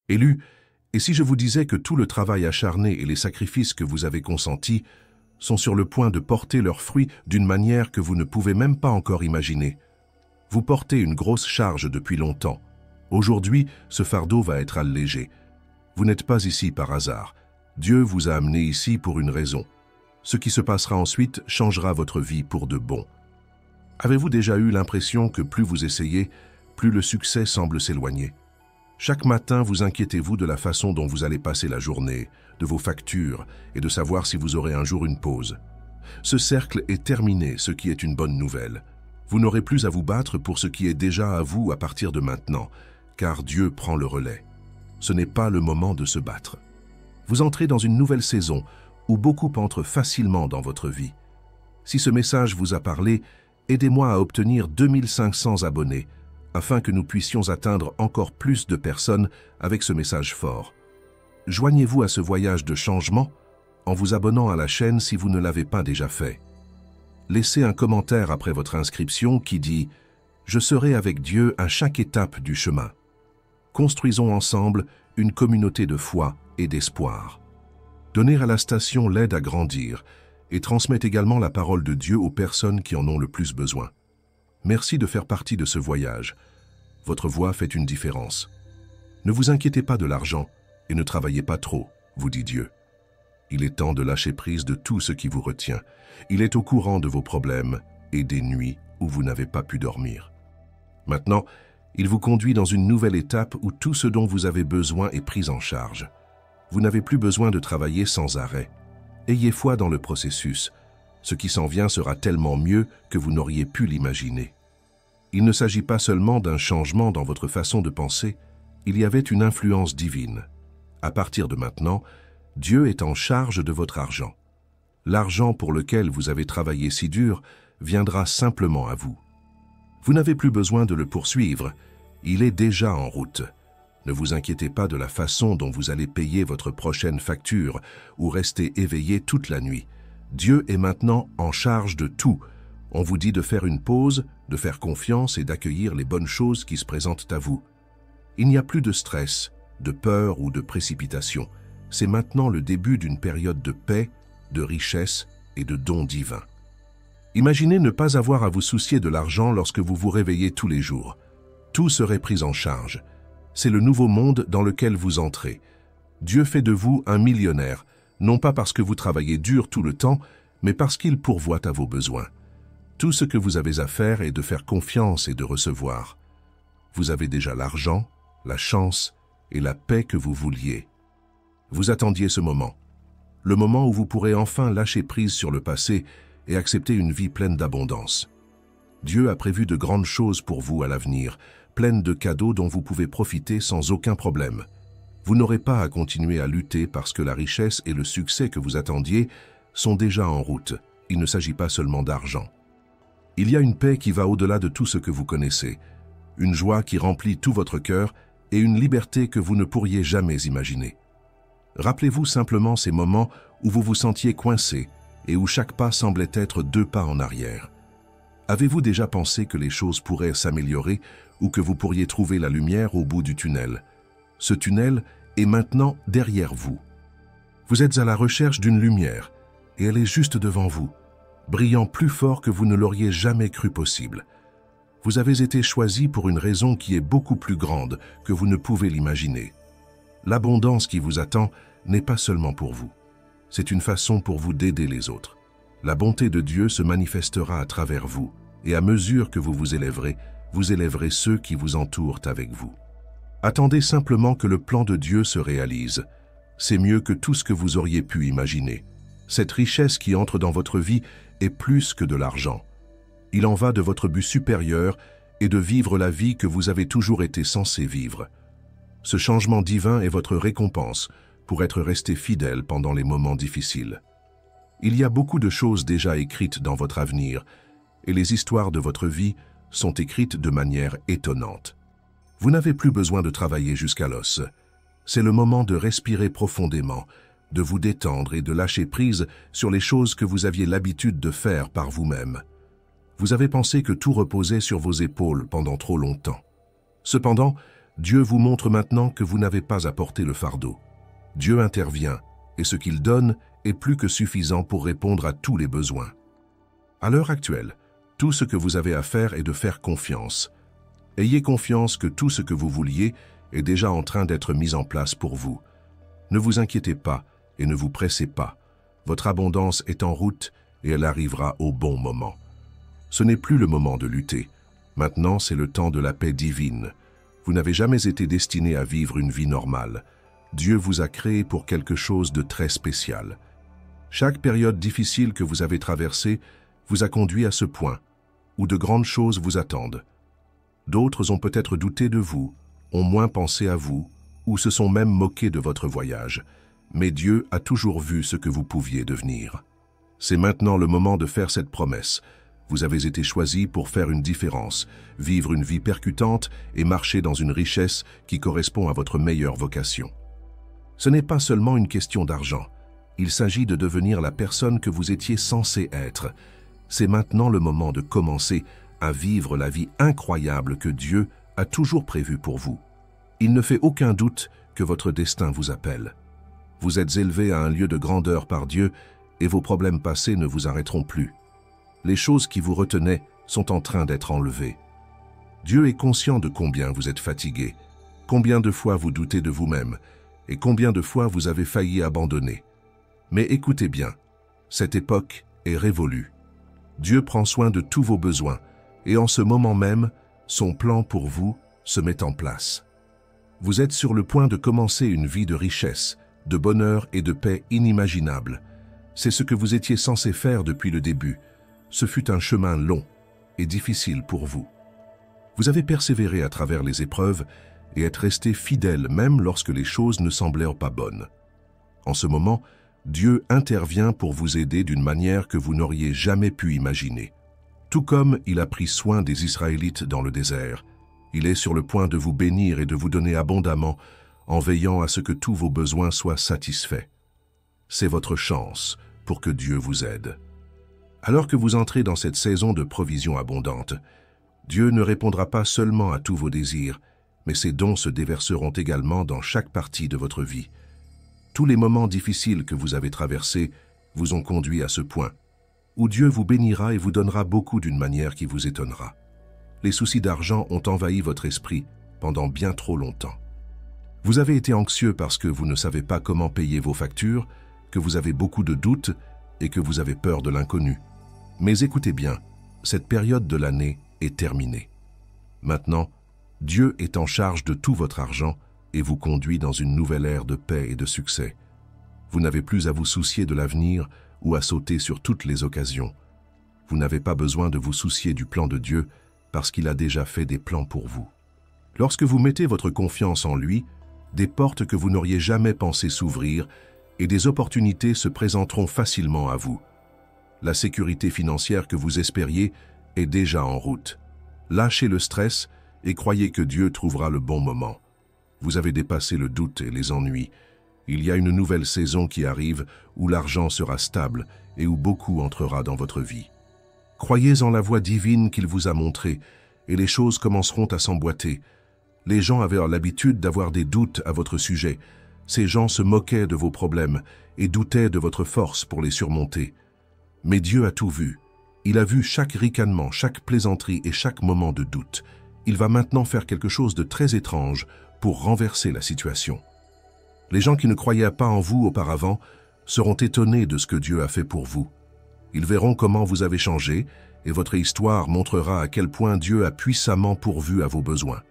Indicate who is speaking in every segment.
Speaker 1: Élu, et si je vous disais que tout le travail acharné et les sacrifices que vous avez consentis sont sur le point de porter leurs fruits d'une manière que vous ne pouvez même pas encore imaginer. Vous portez une grosse charge depuis longtemps. Aujourd'hui, ce fardeau va être allégé. Vous n'êtes pas ici par hasard. Dieu vous a amené ici pour une raison. Ce qui se passera ensuite changera votre vie pour de bon. Avez-vous déjà eu l'impression que plus vous essayez, plus le succès semble s'éloigner? Chaque matin, vous inquiétez-vous de la façon dont vous allez passer la journée, de vos factures et de savoir si vous aurez un jour une pause. Ce cercle est terminé, ce qui est une bonne nouvelle. Vous n'aurez plus à vous battre pour ce qui est déjà à vous à partir de maintenant, car Dieu prend le relais. Ce n'est pas le moment de se battre. Vous entrez dans une nouvelle saison où beaucoup entrent facilement dans votre vie. Si ce message vous a parlé, aidez-moi à obtenir 2500 abonnés, afin que nous puissions atteindre encore plus de personnes avec ce message fort. Joignez-vous à ce voyage de changement en vous abonnant à la chaîne si vous ne l'avez pas déjà fait. Laissez un commentaire après votre inscription qui dit « Je serai avec Dieu à chaque étape du chemin ». Construisons ensemble une communauté de foi et d'espoir. Donner à la station l'aide à grandir et transmettre également la parole de Dieu aux personnes qui en ont le plus besoin. Merci de faire partie de ce voyage. Votre voix fait une différence. Ne vous inquiétez pas de l'argent et ne travaillez pas trop, vous dit Dieu. Il est temps de lâcher prise de tout ce qui vous retient. Il est au courant de vos problèmes et des nuits où vous n'avez pas pu dormir. Maintenant, il vous conduit dans une nouvelle étape où tout ce dont vous avez besoin est pris en charge. Vous n'avez plus besoin de travailler sans arrêt. Ayez foi dans le processus. Ce qui s'en vient sera tellement mieux que vous n'auriez pu l'imaginer. Il ne s'agit pas seulement d'un changement dans votre façon de penser, il y avait une influence divine. À partir de maintenant, Dieu est en charge de votre argent. L'argent pour lequel vous avez travaillé si dur viendra simplement à vous. Vous n'avez plus besoin de le poursuivre, il est déjà en route. Ne vous inquiétez pas de la façon dont vous allez payer votre prochaine facture ou rester éveillé toute la nuit. Dieu est maintenant en charge de tout. On vous dit de faire une pause, de faire confiance et d'accueillir les bonnes choses qui se présentent à vous. Il n'y a plus de stress, de peur ou de précipitation. C'est maintenant le début d'une période de paix, de richesse et de dons divins. Imaginez ne pas avoir à vous soucier de l'argent lorsque vous vous réveillez tous les jours. Tout serait pris en charge. C'est le nouveau monde dans lequel vous entrez. Dieu fait de vous un millionnaire, non pas parce que vous travaillez dur tout le temps, mais parce qu'il pourvoit à vos besoins. Tout ce que vous avez à faire est de faire confiance et de recevoir. Vous avez déjà l'argent, la chance et la paix que vous vouliez. Vous attendiez ce moment. Le moment où vous pourrez enfin lâcher prise sur le passé et accepter une vie pleine d'abondance. Dieu a prévu de grandes choses pour vous à l'avenir, pleines de cadeaux dont vous pouvez profiter sans aucun problème. Vous n'aurez pas à continuer à lutter parce que la richesse et le succès que vous attendiez sont déjà en route. Il ne s'agit pas seulement d'argent. Il y a une paix qui va au-delà de tout ce que vous connaissez, une joie qui remplit tout votre cœur et une liberté que vous ne pourriez jamais imaginer. Rappelez-vous simplement ces moments où vous vous sentiez coincé et où chaque pas semblait être 2 pas en arrière. Avez-vous déjà pensé que les choses pourraient s'améliorer ou que vous pourriez trouver la lumière au bout du tunnel? Ce tunnel est maintenant derrière vous. Vous êtes à la recherche d'une lumière et elle est juste devant vous, brillant plus fort que vous ne l'auriez jamais cru possible. Vous avez été choisi pour une raison qui est beaucoup plus grande que vous ne pouvez l'imaginer. L'abondance qui vous attend n'est pas seulement pour vous. C'est une façon pour vous d'aider les autres. La bonté de Dieu se manifestera à travers vous, et à mesure que vous élèverez ceux qui vous entourent avec vous. Attendez simplement que le plan de Dieu se réalise. C'est mieux que tout ce que vous auriez pu imaginer. Cette richesse qui entre dans votre vie est plus que de l'argent. Il en va de votre but supérieur et de vivre la vie que vous avez toujours été censé vivre. Ce changement divin est votre récompense pour être resté fidèle pendant les moments difficiles. Il y a beaucoup de choses déjà écrites dans votre avenir, et les histoires de votre vie sont écrites de manière étonnante. Vous n'avez plus besoin de travailler jusqu'à l'os. C'est le moment de respirer profondément, de vous détendre et de lâcher prise sur les choses que vous aviez l'habitude de faire par vous-même. Vous avez pensé que tout reposait sur vos épaules pendant trop longtemps. Cependant, Dieu vous montre maintenant que vous n'avez pas à porter le fardeau. Dieu intervient, et ce qu'il donne est plus que suffisant pour répondre à tous les besoins. À l'heure actuelle, tout ce que vous avez à faire est de faire confiance. Ayez confiance que tout ce que vous vouliez est déjà en train d'être mis en place pour vous. Ne vous inquiétez pas et ne vous pressez pas. Votre abondance est en route et elle arrivera au bon moment. Ce n'est plus le moment de lutter. Maintenant, c'est le temps de la paix divine. Vous n'avez jamais été destiné à vivre une vie normale. Dieu vous a créé pour quelque chose de très spécial. Chaque période difficile que vous avez traversée vous a conduit à ce point, où de grandes choses vous attendent. D'autres ont peut-être douté de vous, ont moins pensé à vous, ou se sont même moqués de votre voyage. Mais Dieu a toujours vu ce que vous pouviez devenir. C'est maintenant le moment de faire cette promesse. Vous avez été choisi pour faire une différence, vivre une vie percutante et marcher dans une richesse qui correspond à votre meilleure vocation. Ce n'est pas seulement une question d'argent. Il s'agit de devenir la personne que vous étiez censé être. C'est maintenant le moment de commencer à vivre la vie incroyable que Dieu a toujours prévue pour vous. Il ne fait aucun doute que votre destin vous appelle. Vous êtes élevé à un lieu de grandeur par Dieu et vos problèmes passés ne vous arrêteront plus. Les choses qui vous retenaient sont en train d'être enlevées. Dieu est conscient de combien vous êtes fatigué, combien de fois vous doutez de vous-même et combien de fois vous avez failli abandonner. Mais écoutez bien, cette époque est révolue. Dieu prend soin de tous vos besoins et en ce moment même, son plan pour vous se met en place. Vous êtes sur le point de commencer une vie de richesse, de bonheur et de paix inimaginable. C'est ce que vous étiez censé faire depuis le début. Ce fut un chemin long et difficile pour vous. Vous avez persévéré à travers les épreuves et êtes resté fidèle même lorsque les choses ne semblaient pas bonnes. En ce moment, Dieu intervient pour vous aider d'une manière que vous n'auriez jamais pu imaginer. Tout comme il a pris soin des Israélites dans le désert, il est sur le point de vous bénir et de vous donner abondamment en veillant à ce que tous vos besoins soient satisfaits. C'est votre chance pour que Dieu vous aide. Alors que vous entrez dans cette saison de provision abondante, Dieu ne répondra pas seulement à tous vos désirs, mais ses dons se déverseront également dans chaque partie de votre vie. Tous les moments difficiles que vous avez traversés vous ont conduit à ce point, où Dieu vous bénira et vous donnera beaucoup d'une manière qui vous étonnera. Les soucis d'argent ont envahi votre esprit pendant bien trop longtemps. Vous avez été anxieux parce que vous ne savez pas comment payer vos factures, que vous avez beaucoup de doutes et que vous avez peur de l'inconnu. Mais écoutez bien, cette période de l'année est terminée. Maintenant, Dieu est en charge de tout votre argent et vous conduit dans une nouvelle ère de paix et de succès. Vous n'avez plus à vous soucier de l'avenir ou à sauter sur toutes les occasions. Vous n'avez pas besoin de vous soucier du plan de Dieu parce qu'il a déjà fait des plans pour vous. Lorsque vous mettez votre confiance en lui, des portes que vous n'auriez jamais pensé s'ouvrir et des opportunités se présenteront facilement à vous. La sécurité financière que vous espériez est déjà en route. Lâchez le stress et croyez que Dieu trouvera le bon moment. Vous avez dépassé le doute et les ennuis. Il y a une nouvelle saison qui arrive où l'argent sera stable et où beaucoup entrera dans votre vie. Croyez en la voie divine qu'il vous a montrée et les choses commenceront à s'emboîter. Les gens avaient l'habitude d'avoir des doutes à votre sujet. Ces gens se moquaient de vos problèmes et doutaient de votre force pour les surmonter. Mais Dieu a tout vu. Il a vu chaque ricanement, chaque plaisanterie et chaque moment de doute. Il va maintenant faire quelque chose de très étrange pour renverser la situation. Les gens qui ne croyaient pas en vous auparavant seront étonnés de ce que Dieu a fait pour vous. Ils verront comment vous avez changé et votre histoire montrera à quel point Dieu a puissamment pourvu à vos besoins.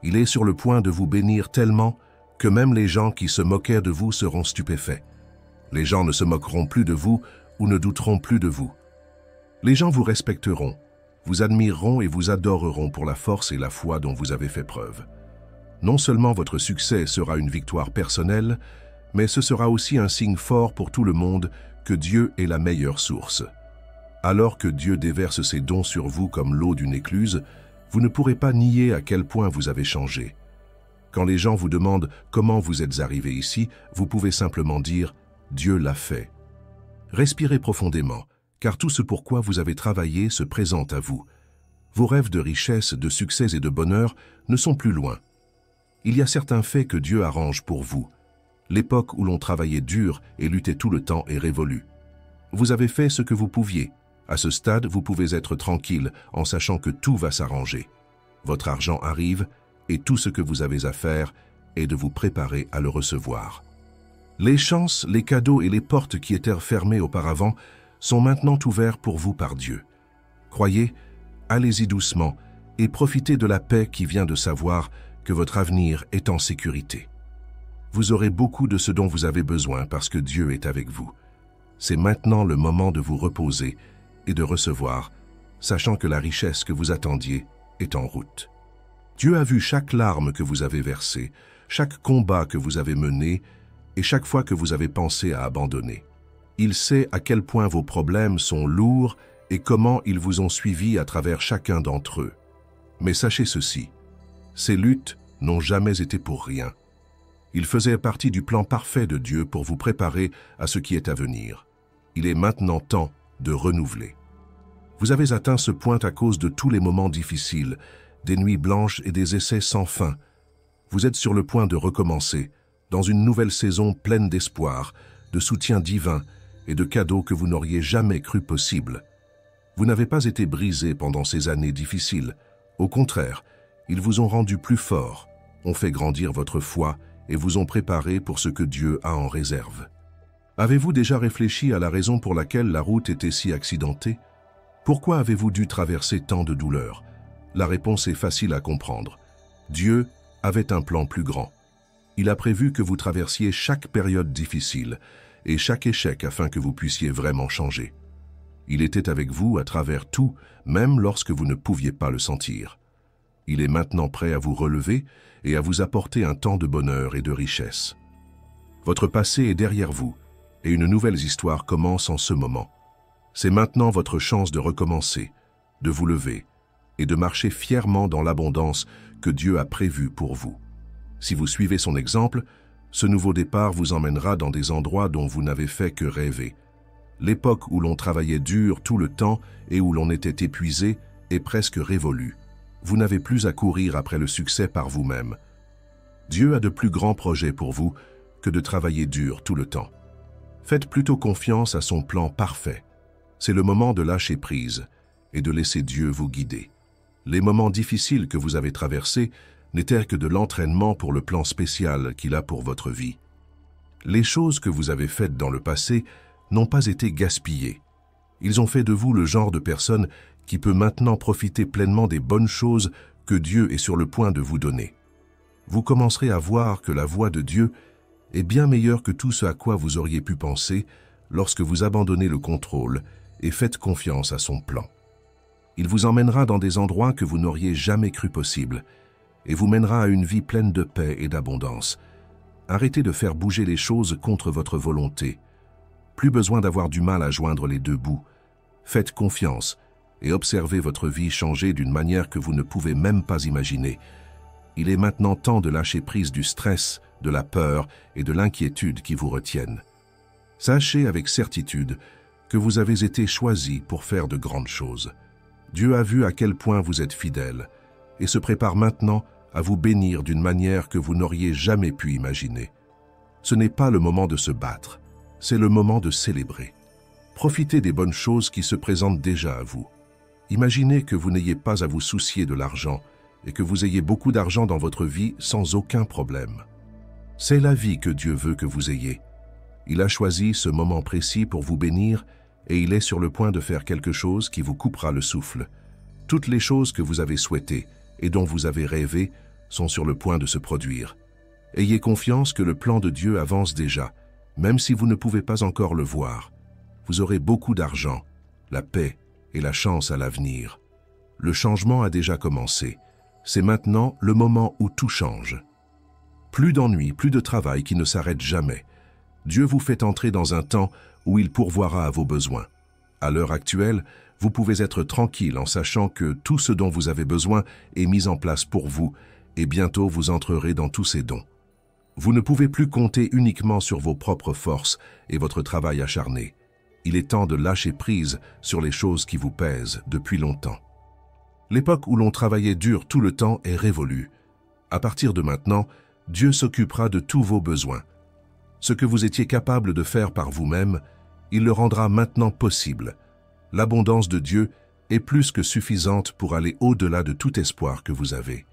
Speaker 1: Il est sur le point de vous bénir tellement que même les gens qui se moquaient de vous seront stupéfaits. Les gens ne se moqueront plus de vous ou ne douteront plus de vous. Les gens vous respecteront, vous admireront et vous adoreront pour la force et la foi dont vous avez fait preuve. Non seulement votre succès sera une victoire personnelle, mais ce sera aussi un signe fort pour tout le monde que Dieu est la meilleure source. Alors que Dieu déverse ses dons sur vous comme l'eau d'une écluse, vous ne pourrez pas nier à quel point vous avez changé. Quand les gens vous demandent comment vous êtes arrivé ici, vous pouvez simplement dire « Dieu l'a fait ». Respirez profondément, car tout ce pourquoi vous avez travaillé se présente à vous. Vos rêves de richesse, de succès et de bonheur ne sont plus loin. Il y a certains faits que Dieu arrange pour vous. L'époque où l'on travaillait dur et luttait tout le temps est révolue. Vous avez fait ce que vous pouviez. À ce stade, vous pouvez être tranquille en sachant que tout va s'arranger. Votre argent arrive et tout ce que vous avez à faire est de vous préparer à le recevoir. Les chances, les cadeaux et les portes qui étaient fermées auparavant sont maintenant ouverts pour vous par Dieu. Croyez, allez-y doucement et profitez de la paix qui vient de savoir que votre avenir est en sécurité. Vous aurez beaucoup de ce dont vous avez besoin parce que Dieu est avec vous. C'est maintenant le moment de vous reposer et de recevoir, sachant que la richesse que vous attendiez est en route. Dieu a vu chaque larme que vous avez versée, chaque combat que vous avez mené et chaque fois que vous avez pensé à abandonner. Il sait à quel point vos problèmes sont lourds et comment ils vous ont suivi à travers chacun d'entre eux. Mais sachez ceci, ces luttes n'ont jamais été pour rien. Ils faisaient partie du plan parfait de Dieu pour vous préparer à ce qui est à venir. Il est maintenant temps de renouveler. Vous avez atteint ce point à cause de tous les moments difficiles, des nuits blanches et des essais sans fin. Vous êtes sur le point de recommencer, dans une nouvelle saison pleine d'espoir, de soutien divin et de cadeaux que vous n'auriez jamais cru possible. Vous n'avez pas été brisé pendant ces années difficiles. Au contraire, ils vous ont rendu plus forts, ont fait grandir votre foi et vous ont préparé pour ce que Dieu a en réserve. Avez-vous déjà réfléchi à la raison pour laquelle la route était si accidentée? Pourquoi avez-vous dû traverser tant de douleurs? La réponse est facile à comprendre. Dieu avait un plan plus grand. Il a prévu que vous traversiez chaque période difficile et chaque échec afin que vous puissiez vraiment changer. Il était avec vous à travers tout, même lorsque vous ne pouviez pas le sentir. Il est maintenant prêt à vous relever et à vous apporter un temps de bonheur et de richesse. Votre passé est derrière vous et une nouvelle histoire commence en ce moment. C'est maintenant votre chance de recommencer, de vous lever et de marcher fièrement dans l'abondance que Dieu a prévue pour vous. Si vous suivez son exemple, ce nouveau départ vous emmènera dans des endroits dont vous n'avez fait que rêver. L'époque où l'on travaillait dur tout le temps et où l'on était épuisé est presque révolue. Vous n'avez plus à courir après le succès par vous-même. Dieu a de plus grands projets pour vous que de travailler dur tout le temps. Faites plutôt confiance à son plan parfait. C'est le moment de lâcher prise et de laisser Dieu vous guider. Les moments difficiles que vous avez traversés n'étaient que de l'entraînement pour le plan spécial qu'il a pour votre vie. Les choses que vous avez faites dans le passé n'ont pas été gaspillées. Ils ont fait de vous le genre de personne qui peut maintenant profiter pleinement des bonnes choses que Dieu est sur le point de vous donner. Vous commencerez à voir que la voie de Dieu est bien meilleure que tout ce à quoi vous auriez pu penser lorsque vous abandonnez le contrôle et faites confiance à son plan. Il vous emmènera dans des endroits que vous n'auriez jamais cru possible et vous mènera à une vie pleine de paix et d'abondance. Arrêtez de faire bouger les choses contre votre volonté. Plus besoin d'avoir du mal à joindre les deux bouts. Faites confiance et observez votre vie changer d'une manière que vous ne pouvez même pas imaginer. Il est maintenant temps de lâcher prise du stress, de la peur et de l'inquiétude qui vous retiennent. Sachez avec certitude que vous avez été choisi pour faire de grandes choses. Dieu a vu à quel point vous êtes fidèle et se prépare maintenant à vous bénir d'une manière que vous n'auriez jamais pu imaginer. Ce n'est pas le moment de se battre, c'est le moment de célébrer. Profitez des bonnes choses qui se présentent déjà à vous. Imaginez que vous n'ayez pas à vous soucier de l'argent et que vous ayez beaucoup d'argent dans votre vie sans aucun problème. C'est la vie que Dieu veut que vous ayez. Il a choisi ce moment précis pour vous bénir et il est sur le point de faire quelque chose qui vous coupera le souffle. Toutes les choses que vous avez souhaitées et dont vous avez rêvé sont sur le point de se produire. Ayez confiance que le plan de Dieu avance déjà, même si vous ne pouvez pas encore le voir. Vous aurez beaucoup d'argent, la paix et la chance à l'avenir. Le changement a déjà commencé. C'est maintenant le moment où tout change. Plus d'ennuis, plus de travail qui ne s'arrête jamais. Dieu vous fait entrer dans un temps où il pourvoira à vos besoins. À l'heure actuelle, vous pouvez être tranquille en sachant que tout ce dont vous avez besoin est mis en place pour vous et bientôt vous entrerez dans tous ces dons. Vous ne pouvez plus compter uniquement sur vos propres forces et votre travail acharné. Il est temps de lâcher prise sur les choses qui vous pèsent depuis longtemps. L'époque où l'on travaillait dur tout le temps est révolue. À partir de maintenant, Dieu s'occupera de tous vos besoins. Ce que vous étiez capable de faire par vous-même, il le rendra maintenant possible. L'abondance de Dieu est plus que suffisante pour aller au-delà de tout espoir que vous avez.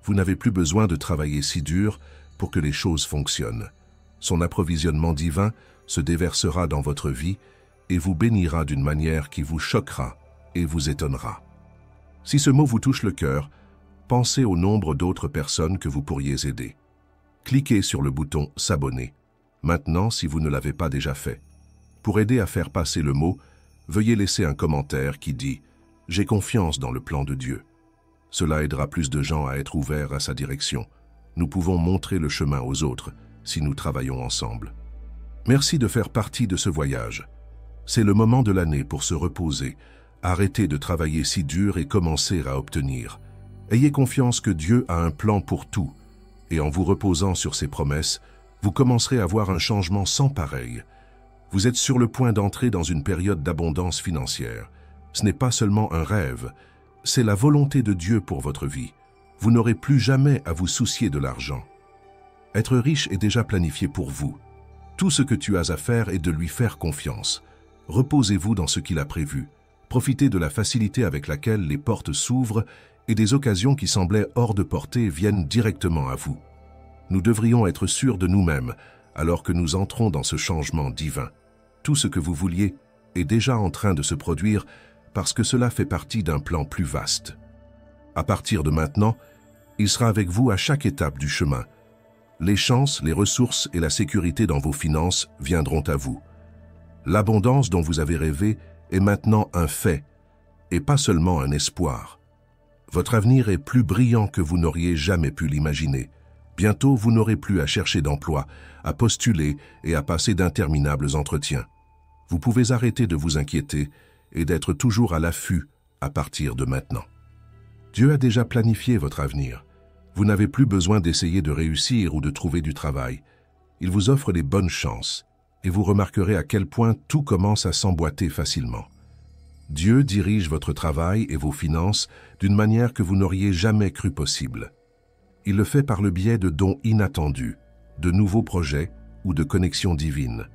Speaker 1: Vous n'avez plus besoin de travailler si dur pour que les choses fonctionnent. Son approvisionnement divin se déversera dans votre vie et vous bénira d'une manière qui vous choquera et vous étonnera. Si ce mot vous touche le cœur, pensez au nombre d'autres personnes que vous pourriez aider. Cliquez sur le bouton « S'abonner » maintenant si vous ne l'avez pas déjà fait. Pour aider à faire passer le mot, veuillez laisser un commentaire qui dit « J'ai confiance dans le plan de Dieu ». Cela aidera plus de gens à être ouverts à sa direction. Nous pouvons montrer le chemin aux autres si nous travaillons ensemble. Merci de faire partie de ce voyage. C'est le moment de l'année pour se reposer, arrêter de travailler si dur et commencer à obtenir. Ayez confiance que Dieu a un plan pour tout, et en vous reposant sur ses promesses, vous commencerez à voir un changement sans pareil. Vous êtes sur le point d'entrer dans une période d'abondance financière. Ce n'est pas seulement un rêve, c'est la volonté de Dieu pour votre vie. Vous n'aurez plus jamais à vous soucier de l'argent. Être riche est déjà planifié pour vous. Tout ce que tu as à faire est de lui faire confiance. Reposez-vous dans ce qu'il a prévu. Profitez de la facilité avec laquelle les portes s'ouvrent et des occasions qui semblaient hors de portée viennent directement à vous. Nous devrions être sûrs de nous-mêmes alors que nous entrons dans ce changement divin. Tout ce que vous vouliez est déjà en train de se produire parce que cela fait partie d'un plan plus vaste. À partir de maintenant, il sera avec vous à chaque étape du chemin. Les chances, les ressources et la sécurité dans vos finances viendront à vous. L'abondance dont vous avez rêvé est maintenant un fait, et pas seulement un espoir. Votre avenir est plus brillant que vous n'auriez jamais pu l'imaginer. Bientôt, vous n'aurez plus à chercher d'emploi, à postuler et à passer d'interminables entretiens. Vous pouvez arrêter de vous inquiéter et d'être toujours à l'affût à partir de maintenant. Dieu a déjà planifié votre avenir. Vous n'avez plus besoin d'essayer de réussir ou de trouver du travail. Il vous offre les bonnes chances et vous remarquerez à quel point tout commence à s'emboîter facilement. Dieu dirige votre travail et vos finances d'une manière que vous n'auriez jamais cru possible. Il le fait par le biais de dons inattendus, de nouveaux projets ou de connexions divines.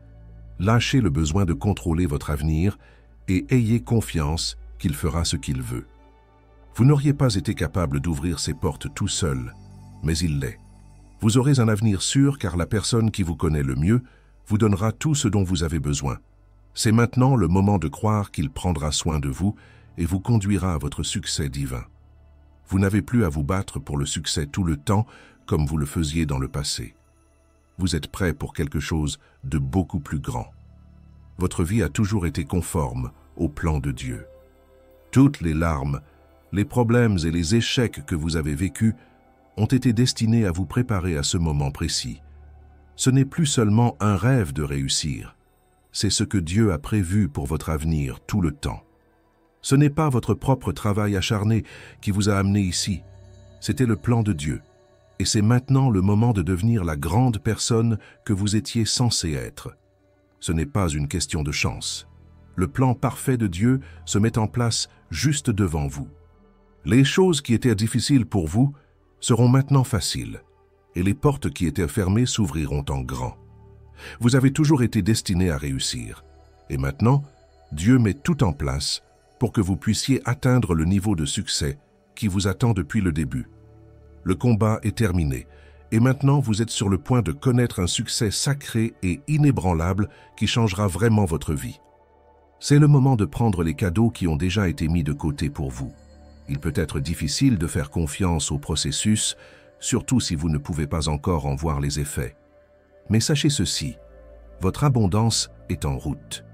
Speaker 1: Lâchez le besoin de contrôler votre avenir et ayez confiance qu'il fera ce qu'il veut. Vous n'auriez pas été capable d'ouvrir ces portes tout seul, mais il l'est. Vous aurez un avenir sûr car la personne qui vous connaît le mieux vous donnera tout ce dont vous avez besoin. C'est maintenant le moment de croire qu'il prendra soin de vous et vous conduira à votre succès divin. Vous n'avez plus à vous battre pour le succès tout le temps comme vous le faisiez dans le passé. Vous êtes prêt pour quelque chose de beaucoup plus grand. Votre vie a toujours été conforme au plan de Dieu. Toutes les larmes, les problèmes et les échecs que vous avez vécus ont été destinés à vous préparer à ce moment précis. Ce n'est plus seulement un rêve de réussir, c'est ce que Dieu a prévu pour votre avenir tout le temps. Ce n'est pas votre propre travail acharné qui vous a amené ici, c'était le plan de Dieu. Et c'est maintenant le moment de devenir la grande personne que vous étiez censé être. Ce n'est pas une question de chance. Le plan parfait de Dieu se met en place juste devant vous. Les choses qui étaient difficiles pour vous seront maintenant faciles, et les portes qui étaient fermées s'ouvriront en grand. Vous avez toujours été destiné à réussir, et maintenant, Dieu met tout en place pour que vous puissiez atteindre le niveau de succès qui vous attend depuis le début. Le combat est terminé, et maintenant vous êtes sur le point de connaître un succès sacré et inébranlable qui changera vraiment votre vie. C'est le moment de prendre les cadeaux qui ont déjà été mis de côté pour vous. Il peut être difficile de faire confiance au processus, surtout si vous ne pouvez pas encore en voir les effets. Mais sachez ceci, votre abondance est en route.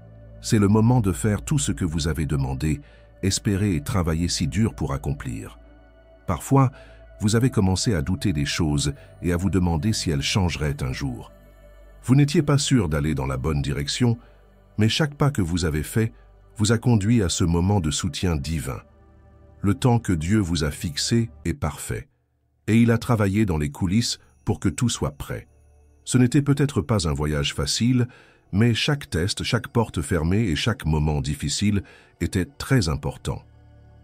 Speaker 1: C'est le moment de faire tout ce que vous avez demandé, espéré et travaillé si dur pour accomplir. Parfois, vous avez commencé à douter des choses et à vous demander si elles changeraient un jour. Vous n'étiez pas sûr d'aller dans la bonne direction, mais chaque pas que vous avez fait vous a conduit à ce moment de soutien divin. Le temps que Dieu vous a fixé est parfait, et il a travaillé dans les coulisses pour que tout soit prêt. Ce n'était peut-être pas un voyage facile, mais chaque test, chaque porte fermée et chaque moment difficile était très important.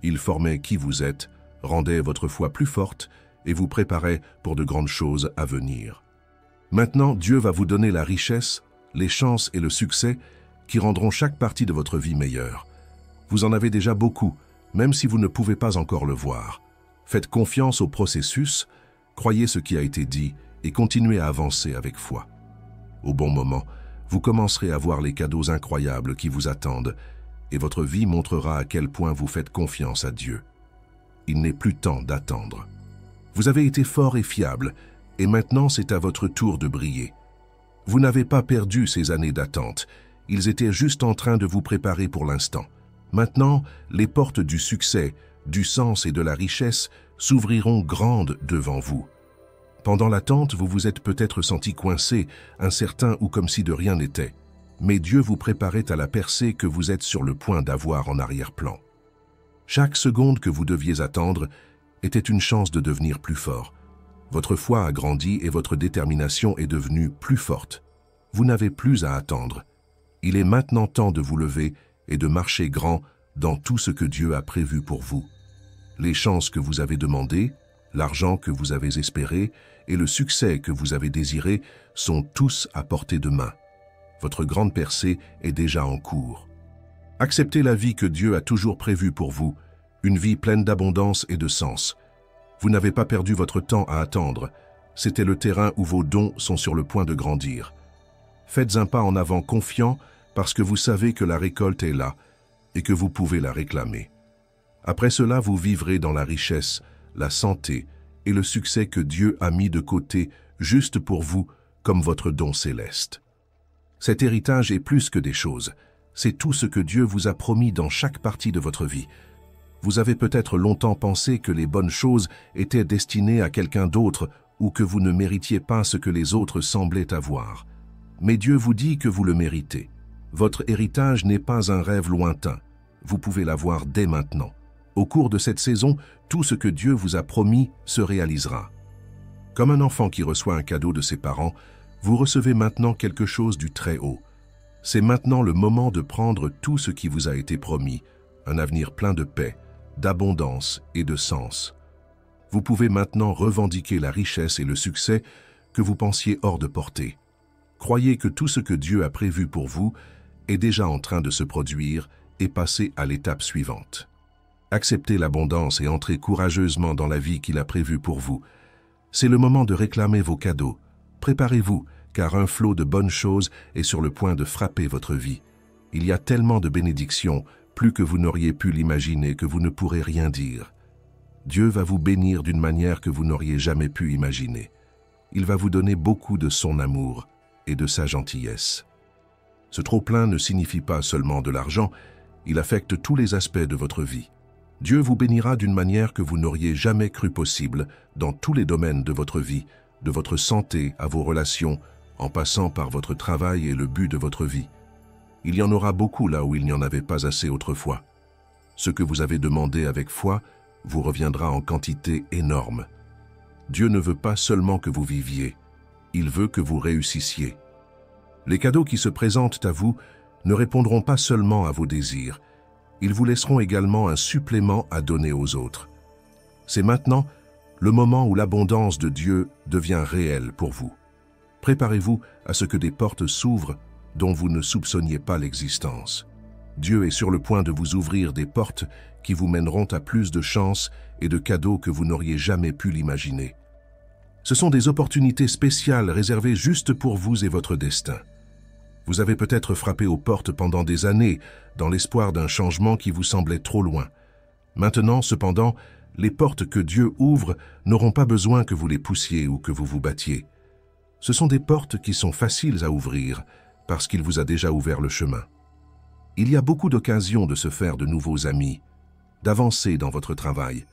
Speaker 1: Il formait qui vous êtes, rendait votre foi plus forte et vous préparait pour de grandes choses à venir. Maintenant, Dieu va vous donner la richesse, les chances et le succès qui rendront chaque partie de votre vie meilleure. Vous en avez déjà beaucoup, même si vous ne pouvez pas encore le voir. Faites confiance au processus, croyez ce qui a été dit et continuez à avancer avec foi. Au bon moment, vous commencerez à voir les cadeaux incroyables qui vous attendent et votre vie montrera à quel point vous faites confiance à Dieu. Il n'est plus temps d'attendre. Vous avez été fort et fiable et maintenant c'est à votre tour de briller. Vous n'avez pas perdu ces années d'attente, ils étaient juste en train de vous préparer pour l'instant. Maintenant, les portes du succès, du sens et de la richesse s'ouvriront grandes devant vous. Pendant l'attente, vous vous êtes peut-être senti coincé, incertain ou comme si de rien n'était. Mais Dieu vous préparait à la percée que vous êtes sur le point d'avoir en arrière-plan. Chaque seconde que vous deviez attendre était une chance de devenir plus fort. Votre foi a grandi et votre détermination est devenue plus forte. Vous n'avez plus à attendre. Il est maintenant temps de vous lever et de marcher grand dans tout ce que Dieu a prévu pour vous. Les chances que vous avez demandées, l'argent que vous avez espéré et le succès que vous avez désiré sont tous à portée de main. Votre grande percée est déjà en cours. Acceptez la vie que Dieu a toujours prévue pour vous, une vie pleine d'abondance et de sens. Vous n'avez pas perdu votre temps à attendre. C'était le terrain où vos dons sont sur le point de grandir. Faites un pas en avant confiant parce que vous savez que la récolte est là et que vous pouvez la réclamer. Après cela, vous vivrez dans la richesse, la santé et le succès que Dieu a mis de côté juste pour vous comme votre don céleste. Cet héritage est plus que des choses. C'est tout ce que Dieu vous a promis dans chaque partie de votre vie. Vous avez peut-être longtemps pensé que les bonnes choses étaient destinées à quelqu'un d'autre ou que vous ne méritiez pas ce que les autres semblaient avoir. Mais Dieu vous dit que vous le méritez. Votre héritage n'est pas un rêve lointain. Vous pouvez l'avoir dès maintenant. Au cours de cette saison, tout ce que Dieu vous a promis se réalisera. Comme un enfant qui reçoit un cadeau de ses parents, vous recevez maintenant quelque chose du Très-Haut. C'est maintenant le moment de prendre tout ce qui vous a été promis, un avenir plein de paix, d'abondance et de sens. Vous pouvez maintenant revendiquer la richesse et le succès que vous pensiez hors de portée. Croyez que tout ce que Dieu a prévu pour vous est déjà en train de se produire et passer à l'étape suivante. Acceptez l'abondance et entrez courageusement dans la vie qu'il a prévue pour vous. C'est le moment de réclamer vos cadeaux. Préparez-vous, car un flot de bonnes choses est sur le point de frapper votre vie. Il y a tellement de bénédictions, plus que vous n'auriez pu l'imaginer, que vous ne pourrez rien dire. Dieu va vous bénir d'une manière que vous n'auriez jamais pu imaginer. Il va vous donner beaucoup de son amour et de sa gentillesse. Ce trop-plein ne signifie pas seulement de l'argent, il affecte tous les aspects de votre vie. Dieu vous bénira d'une manière que vous n'auriez jamais cru possible dans tous les domaines de votre vie, de votre santé à vos relations, en passant par votre travail et le but de votre vie. Il y en aura beaucoup là où il n'y en avait pas assez autrefois. Ce que vous avez demandé avec foi vous reviendra en quantité énorme. Dieu ne veut pas seulement que vous viviez, il veut que vous réussissiez. Les cadeaux qui se présentent à vous ne répondront pas seulement à vos désirs, ils vous laisseront également un supplément à donner aux autres. C'est maintenant le moment où l'abondance de Dieu devient réelle pour vous. Préparez-vous à ce que des portes s'ouvrent dont vous ne soupçonniez pas l'existence. Dieu est sur le point de vous ouvrir des portes qui vous mèneront à plus de chances et de cadeaux que vous n'auriez jamais pu l'imaginer. Ce sont des opportunités spéciales réservées juste pour vous et votre destin. Vous avez peut-être frappé aux portes pendant des années, dans l'espoir d'un changement qui vous semblait trop loin. Maintenant, cependant, les portes que Dieu ouvre n'auront pas besoin que vous les poussiez ou que vous vous battiez. Ce sont des portes qui sont faciles à ouvrir, parce qu'il vous a déjà ouvert le chemin. Il y a beaucoup d'occasions de se faire de nouveaux amis, d'avancer dans votre travail,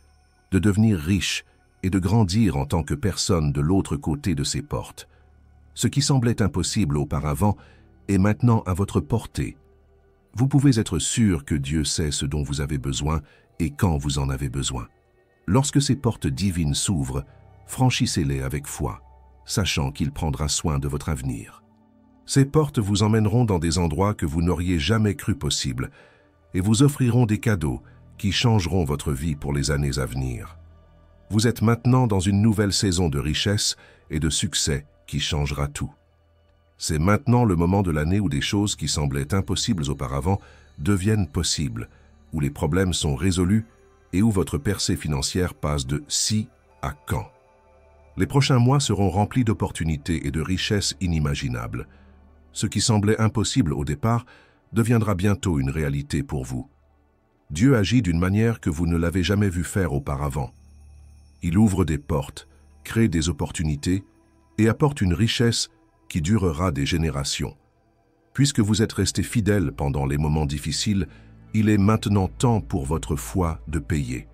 Speaker 1: de devenir riche et de grandir en tant que personne de l'autre côté de ces portes. Ce qui semblait impossible auparavant est maintenant à votre portée. Vous pouvez être sûr que Dieu sait ce dont vous avez besoin et quand vous en avez besoin. Lorsque ces portes divines s'ouvrent, franchissez-les avec foi, sachant qu'il prendra soin de votre avenir. Ces portes vous emmèneront dans des endroits que vous n'auriez jamais cru possible et vous offriront des cadeaux qui changeront votre vie pour les années à venir. Vous êtes maintenant dans une nouvelle saison de richesse et de succès qui changera tout. C'est maintenant le moment de l'année où des choses qui semblaient impossibles auparavant deviennent possibles, où les problèmes sont résolus et où votre percée financière passe de si à quand. Les prochains mois seront remplis d'opportunités et de richesses inimaginables. Ce qui semblait impossible au départ deviendra bientôt une réalité pour vous. Dieu agit d'une manière que vous ne l'avez jamais vu faire auparavant. Il ouvre des portes, crée des opportunités et apporte une richesse qui durera des générations. Puisque vous êtes resté fidèle pendant les moments difficiles, il est maintenant temps pour votre foi de payer.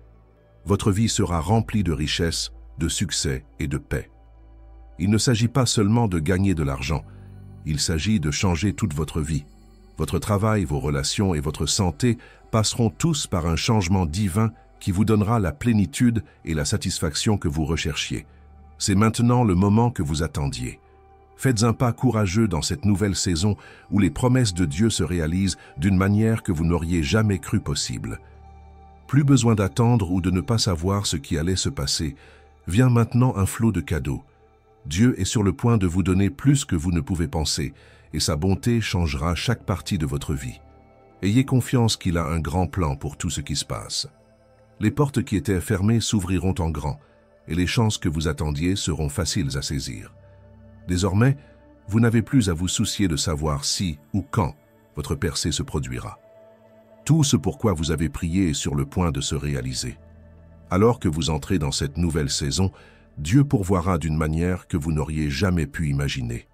Speaker 1: Votre vie sera remplie de richesses, de succès et de paix. Il ne s'agit pas seulement de gagner de l'argent, il s'agit de changer toute votre vie. Votre travail, vos relations et votre santé passeront tous par un changement divin qui vous donnera la plénitude et la satisfaction que vous recherchiez. C'est maintenant le moment que vous attendiez. Faites un pas courageux dans cette nouvelle saison où les promesses de Dieu se réalisent d'une manière que vous n'auriez jamais cru possible. Plus besoin d'attendre ou de ne pas savoir ce qui allait se passer. Vient maintenant un flot de cadeaux. Dieu est sur le point de vous donner plus que vous ne pouvez penser, et sa bonté changera chaque partie de votre vie. Ayez confiance qu'il a un grand plan pour tout ce qui se passe. Les portes qui étaient fermées s'ouvriront en grand, et les chances que vous attendiez seront faciles à saisir. Désormais, vous n'avez plus à vous soucier de savoir si ou quand votre percée se produira. Tout ce pourquoi vous avez prié est sur le point de se réaliser. Alors que vous entrez dans cette nouvelle saison, Dieu pourvoira d'une manière que vous n'auriez jamais pu imaginer.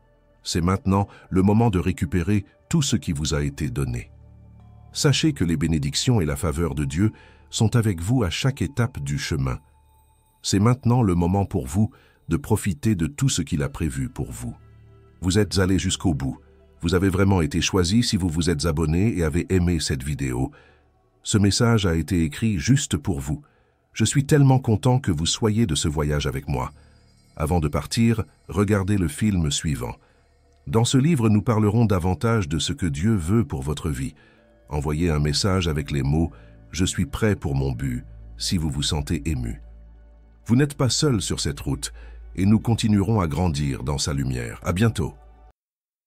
Speaker 1: C'est maintenant le moment de récupérer tout ce qui vous a été donné. Sachez que les bénédictions et la faveur de Dieu sont avec vous à chaque étape du chemin. C'est maintenant le moment pour vous de profiter de tout ce qu'il a prévu pour vous. Vous êtes allé jusqu'au bout. Vous avez vraiment été choisi si vous vous êtes abonné et avez aimé cette vidéo. Ce message a été écrit juste pour vous. Je suis tellement content que vous soyez de ce voyage avec moi. Avant de partir, regardez le film suivant. Dans ce livre, nous parlerons davantage de ce que Dieu veut pour votre vie. Envoyez un message avec les mots « Je suis prêt pour mon but » si vous vous sentez ému. Vous n'êtes pas seul sur cette route et nous continuerons à grandir dans sa lumière. À bientôt.